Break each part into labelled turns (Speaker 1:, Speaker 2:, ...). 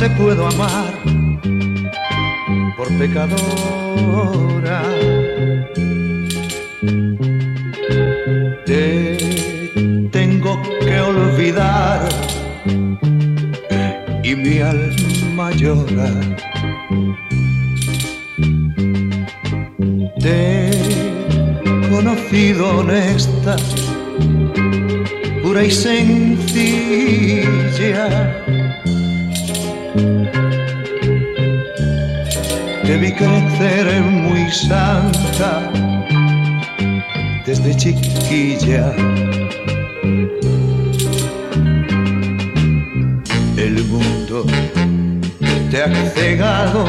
Speaker 1: te puedo amar por pecadora. Te tengo que olvidar y mi alma llora. Te he conocido honesta, pura y sencilla. Te vi crecer muy santa desde chiquilla. El mundo te ha cegado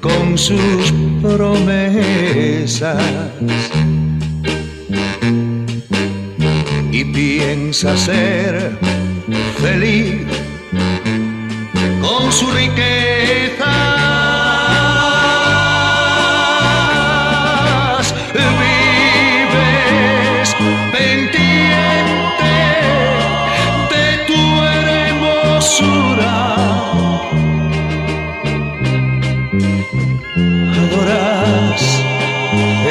Speaker 1: con sus promesas y piensa ser feliz con su riqueza. Vives pendiente de tu hermosura, adoras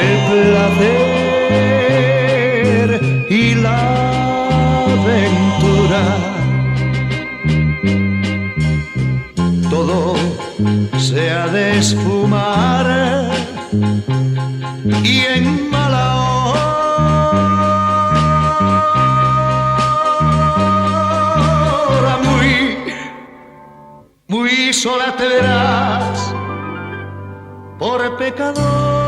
Speaker 1: el placer y la aventura. Todo se ha de esfumar y en mala hora muy sola te verás por pecador.